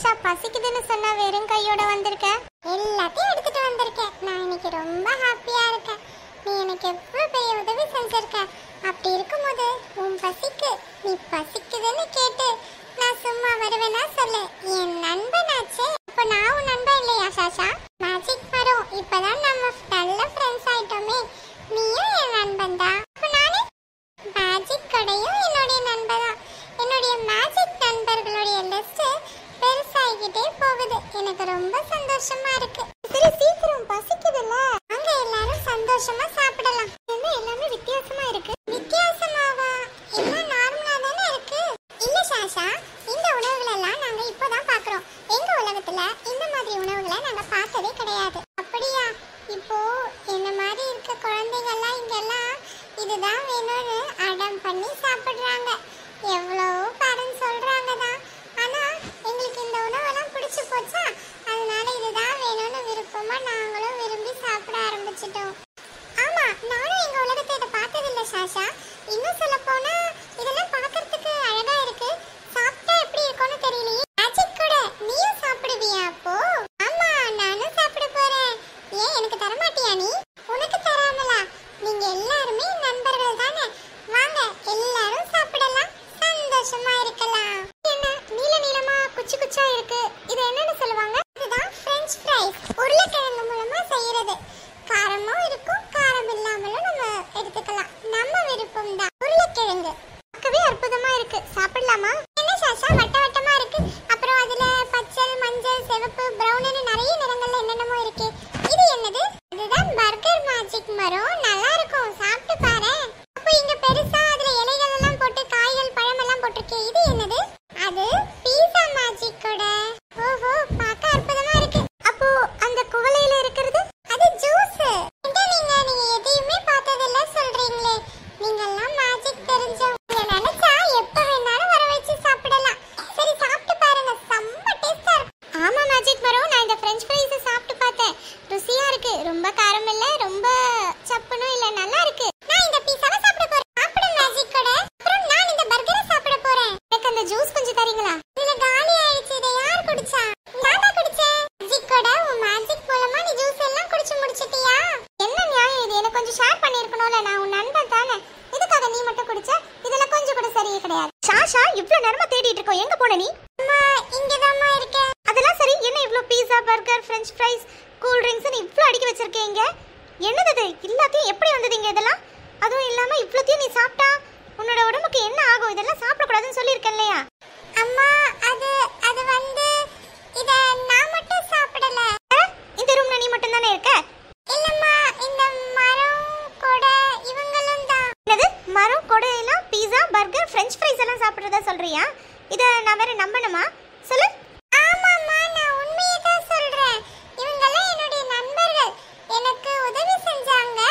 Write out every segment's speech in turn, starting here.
சாஷா பசிக்குதுன்னு சொன்னா வெறும் கையோட வந்திருக்க? எல்லாத்தையும் எடுத்துட்டு வந்திருக்கேன். நான் இன்னைக்கு ரொம்ப ஹாப்பியா இருக்கேன். நீ எனக்கு எவ்வளவு பெரிய உதவி செஞ்சிருக்க. அப்படி இருக்கும்போது உன் பசிக்கு நீ பசிக்குதுன்னு கேட்டு நான் சும்மா வருவேனா சொல்லு? என் நண்பனாச்சே. இப்போ நான் உன் நண்பன் இல்லையா சாஷா? மேஜிக் வரும். இப்பதான் நம்ம நல்ல ஃப்ரெண்ட்ஸ் ஆயிட்டோமே. நீயும் என் நண்பன் தான். இப்போ நானே மேஜிக் கடையும் என்னுடைய நண்பன் தான். என்னுடைய மேஜிக் நண்பர்களுடைய லிஸ்ட் பெருசாகிட்டே போகுது. எனக்கு ரொம்ப சந்தோஷமா இருக்கு. சரி சீக்கிரம் பசிக்குதுல்ல, அங்க எல்லாரும் சந்தோஷமா சாப்பிடலாம். என்ன எல்லாமே வித்தியாசமா இருக்கு? வித்தியாசமாவா? எல்லாம் நார்மலா தானே இருக்கு. இல்ல சாஷா, இந்த உணவுகள் எல்லாம் நாங்க இப்போதான் பாக்குறோம். எங்க உலகத்துல இந்த மாதிரி உணவுகளை நாங்க பார்த்ததே கிடையாது. அப்படியா? இப்போ என்ன மாதிரி இருக்க குழந்தைங்க எல்லாம் இங்கெல்லாம் இதுதான் வேணும்னு அடம் பண்ணி சாப்பிடுறாங்க. எவ்வளவோ பேரண்ட்ஸ் சொல்றாங்க தான். ஆனா எங்களுக்கு இந்த உணவெல்லாம் பிடிச்சு போச்சா, அதனால இதுதான் வேணும்னு விருப்பமா நாங்களும் விரும்பி சாப்பிட ஆரம்பிச்சிட்டோம். ஆமா, நானும் எங்க உலகத்தை இதை பார்த்ததில்லை சாஷா. இன்னும் சொல்ல போனா இதெல்லாம் பார்க்கறதுக்கு அழகா இருக்கு. சாப்பிட்டா எப்படி இருக்கும்னு தெரியலையே. மேஜிக் கூட நீயும் சாப்பிடுவியா? அப்போ ஆமா, நானும் சாப்பிட போறேன். ஏன் எனக்கு தரமாட்டியா நீ? உனக்கு தராமலா? நீங்க எல்லாருமே நண்பர்கள் தானே. வாங்க எல்லாரும் சாப்பிடலாம், சந்தோஷமா இருக்கலாம். என்ன நீல நீளமா குச்சி குச்சா இருக்கு? இது என்னன்னு சொல்லுவாங்க? இதுதான் French fries. உருளைக்கிழங்கு மூலமா செய்யறது. காரமும் இருக்கும், காரம் இல்லாமலும் நம்ம எடுத்துக்கலாம். நம்ம விருப்பம் தான். உருளைக்கிழங்கு பார்க்கவே அற்புதமா இருக்கு. சாப்பிடலாமா? என்ன சாஷா வட்ட வட்டமா இருக்கு? அப்புறம் அதுல பச்சை, மஞ்சள், சிவப்பு, பிரவுன்னு நிறைய நிறங்கள்ல என்னென்னமோ இருக்கு. இது என்னது? இதுதான் பர்கர் மேஜிக் மரம். நல்லா இருக்கும், சாப்பிட்டு பாரு. அப்போ இங்க பெருசா அதுல இலைகள் எல்லாம் போட்டு காய்கள் பழம் எல்லாம் போட்டிருக்கே, இது என்னது? அது பீஸா மேஜிக் கூட. ஓஹோ, பார்க்க அற்புதமா இருக்கு. அப்போ அந்த குவளையில இருக்கிறது அது ஜூஸ். நீங்க எதையுமே பார்த்ததில்ல சொல்றீங்களே. நீங்க எல்லாம் மேஜிக் தெரிஞ்சவங்க. நினைச்சா எப்ப வேணாலும் வர வச்சு சாப்பிடலாம். சரி சாப்பிட்டு பாருங்க, செம்ம டேஸ்டா இருக்கு. ஆமா மேஜிக் மரம், நான் இந்த French fries சாப்பிட்டு பார்த்தேன். ருசியா இருக்கு. ரொம்ப காரம் இல்ல, ரொம்ப சப்புனும் இல்ல, நல்லா இருக்கு. நான் இந்த பீஸாவை சாப்பிட போறேன். சாப்பிடு மேஜிக் கூட. அப்புறம் நான் இந்த பர்கரை சாப்பிட போறேன். எனக்கு அந்த ஜூஸ் கொஞ்சம் தரீங்களா? இதுல காலி ஆயிடுச்சு. இதை யார் குடிச்சா? நான் தான் குடிச்சேன். மேஜிக் கூட உன் மேஜிக் மூலமா நீ ஜூஸ் எல்லாம் குடிச்சு முடிச்சிட்டியா? என்ன நியாயம் இது? எனக்கு கொஞ்சம் ஷேர் பண்ணிருக்கணும்ல. நான் உன் நண்பன் தானே. இதுக்காக நீ மட்டும் குடிச்ச? இதெல்லாம் கொஞ்சம் கூட சரியே கிடையாது. சாஷா, இவ்வளவு நேரமா தேடிட்டு இருக்கோம். எங்க போன நீ? அம்மா, இங்கதாம்மா இருக்கேன். அதெல்லாம் சரி. என்ன இவ்ளோ pizza, burger, French fries, cool drinks இவ்ளோ அடிக்க வச்சிருக்கீங்க? என்னது இது? எல்லாத்தையும் எப்படி வந்ததுங்க இதெல்லாம்? அதுவும் இல்லாம இவ்ளோத்தையும் நீ சாப்பிட்டா உன்னோட உடம்புக்கு என்ன ஆகும்? இதெல்லாம் சாப்பிடக்கூடாதுன்னு சொல்லியிருக்கேன் இல்லையா? அம்மா, அது வந்து இத நான் மட்டும் சாப்பிடல. இந்த ரூம்ல நீ மட்டும் தானே இருக்க? இல்லம்மா, இந்த மரம் கூட இவங்களும் தான். என்னது? மரம் கூட எல்லாம் பீஸா, பர்கர், French fries எல்லாம் சாப்பிடுறதா சொல்றியா? இத நான் வேற நம்பணுமா? சொல்லு. ஆமாம்மா, நான் உண்மையை தான் சொல்றேன். இவங்கெல்லாம் என்னுடைய நண்பர்கள். எனக்கு உதவி செஞ்சாங்க.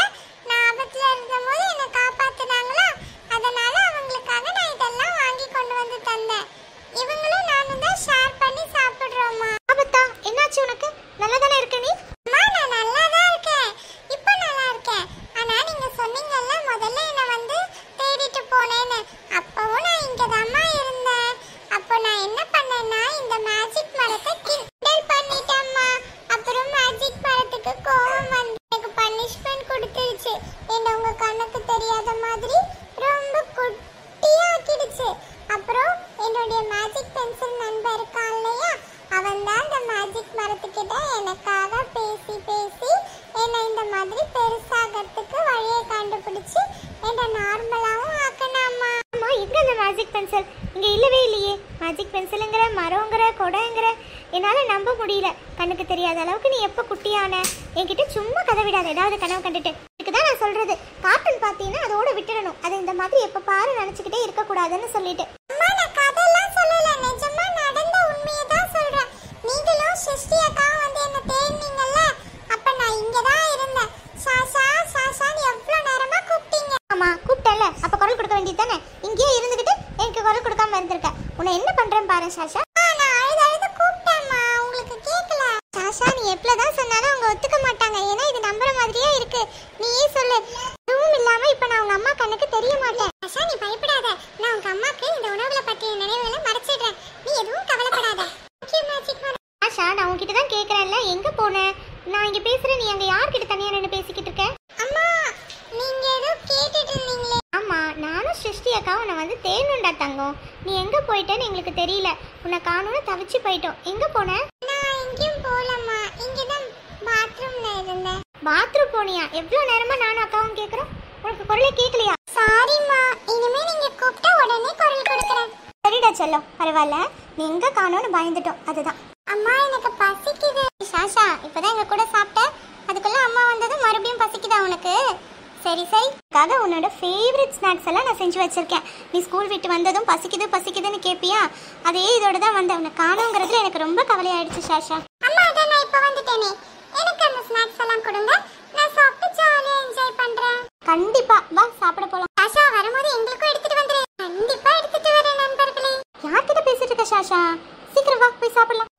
நான் ஆபத்துல இருந்தபோது என்னை காப்பாத்துனாங்களா, அதனால அவங்களுக்காக நான் இதெல்லாம் வாங்கி கொண்டு வந்து தந்தேன். இவங்களும் நானும் தான் ஷேர் பண்ணி சாப்பிடுறோம்மா. ஆபத்தா? என்னாச்சு உனக்கு? நல்லா தானே இருக்க நீ? அம்மா, நான் நல்லா தான் இருக்கேன். இப்போ நல்லா இருக்கேன். ஆனா நீங்க சொன்னீங்கல்ல முதல்ல என்ன வந்து தேடிட்டு போனேன்னு. அப்பவும் நான் இங்கதாம்மா இருந்தேன். அப்போ நான் என்ன பண்ணேன்னா இந்த மேஜிக் மரத்தை கிண்டல் பண்ணிட்டேம்மா. அப்புறம் மேஜிக் மரத்துக்கு கோவம் வந்து எனக்கு பனிஷ்மெண்ட் கொடுத்துருச்சு. என்ன உங்க கண்ணுக்கு தெரியாத மாதிரி ரொம்ப குட்டியாக்கிடுச்சு. அப்புறம் என்னுடைய மேஜிக் பென்சில் நண்பர் இருக்கான் இல்லையா, அவன் தான் இந்த மேஜிக் மரத்துக்கிட்ட எனக்காக பேசி பேசி என்னை இந்த மாதிரி பெருசாகிறதுக்கு வழியை கண்டுபிடிச்சு என்னை நார்மலாகவும் ஆக்கணாமா. அம்மா, எங்க இந்த மேஜிக் பென்சில்? இங்க இல்லவே இல்லையே. மேஜிக் பென்சிலுங்கிற, மரங்கிற, கொடைங்கிற, என்னால நம்ப முடியல. கண்ணுக்கு தெரியாத அளவுக்கு நீ எப்போ குட்டியான? என்கிட்ட சும்மா கதை விடாத. ஏதாவது கனவு கண்டுட்டு. இதுக்குதான் நான் சொல்றது, கார்ட்டூன் பார்த்தீங்கன்னா அதோட விட்டுடணும். அதை இந்த மாதிரி எப்ப பாரு நினைச்சுக்கிட்டே இருக்கக்கூடாதுன்னு சொல்லிட்டு. அம்மா, நான் கதையெல்லாம் சொல்லல, நிஜமா நடந்த உண்மையை தான் சொல்றேன். நீங்களும் சிருஷ்டி அக்கா வந்து என்ன தேடினீங்கல்ல, அப்ப நான் இங்கதான் இருந்தேன். சாஷா சாஷான்னு எவ்வளவு நேரமா கூப்பிட்டீங்க. ஆமா, கூப்பிட்டல. அப்ப குரல் கொடுக்க வேண்டியது தானே? இங்கேயே இருந்துகிட்டு எனக்கு குரல் கொடுக்காம இருந்திருக்க. உன்னை என்ன பண்றேன் பாரு சாஷா. நான் அழுது அழுது கூப்பிட்டேம்மா, உங்களுக்கு கேட்கல. சாஷா, நீ எப்பதான் சொன்னாலும் அவங்க ஒத்துக்க மாட்டாங்க. ஏன்னா இது நம்புற மாதிரியே இருக்கு. நீயே சொல்லு. எதுவும் இல்லாம இப்ப நான் உங்க அம்மா கண்ணுக்கு தெரிய மாட்டேன். சாஷா, நீ பயப்படாத. நான் உங்க அம்மாக்கு இந்த உணவுகளை பற்றிய நினைவுகளை மறைச்சிடுறேன். நீ எதுவும் கவலைப்படாத. ஓகே மேஜிக் நான் உன்கிட்ட தான் கேட்குறேன்ல, எங்கே போனேன்? நான் இங்கே பேசுகிறேன், நீ அங்கே யார்கிட்ட தனியாக நின்று பேசிக்கிட்டு இருக்க? அம்மா நீங்க ஏதோ கேட்டுட்டு இருந்தீங்களே. ஆமாம், நானும் சிருஷ்டி அக்கா உன்னை வந்து தேனுண்டா தங்கம். நீ எங்கே போயிட்டேன்னு எங்களுக்கு தெரியல. உன்னை காணும்னு தவிச்சு போயிட்டோம். எங்கே போனேன்? நான் எங்கேயும் போகலம்மா, இங்கே தான் பாத்ரூம்ல இருந்தேன். பாத்ரூம் போனியா? எவ்வளோ நேரமாக நானும் அக்காவும் கேட்குறோம், உனக்கு குரலே கேட்கலையா? சாரிம்மா, இனிமே நீங்க கூப்பிட்டா உடனே குரல் கொடுக்குறேன். சரிடா செல்லம், பரவாயில்ல. நீ எங்கே காணோன்னு பயந்துட்டோம், அதுதான். அம்மா எனக்கு பசிக்குது. சாஷா, இப்போதான் எங்கள் கூட சாப்பிட்டேன், அதுக்குள்ளே அம்மா வந்ததும் மறுபடியும் பசிக்குதா உனக்கு? சரி சரி, அதுக்காக உன்னோட ஃபேவரட் ஸ்நாக்ஸ் எல்லாம் நான் செஞ்சு வச்சிருக்கேன். நீ ஸ்கூல் விட்டு வந்ததும் பசிக்குது பசிக்குதுன்னு கேட்பியா? அதே இதோட தான் வந்தேன். உன்னை காணோங்கிறதுல எனக்கு ரொம்ப கவலையாயிடுச்சு சாஷா. அம்மா அதான் நான் இப்போ வந்துட்டேனே, எனக்கு அந்த ஸ்நாக்ஸ் எல்லாம் கொடுங்க, நான் சாப்பிட்டு ஜாலியா என்ஜாய் பண்றேன். கண்டிப்பா வா, சாப்பிட போலாம். சாஷா வரும்போது எங்களுக்கும் எடுத்துட்டு வந்துரு. கண்டிப்பா எடுத்துட்டு வரேன் நண்பர்களே. யார்கிட்ட பேசிட்டு இருக்க சாஷா? சீக்கிரம் வா, போய் சாப்பிடலாம்.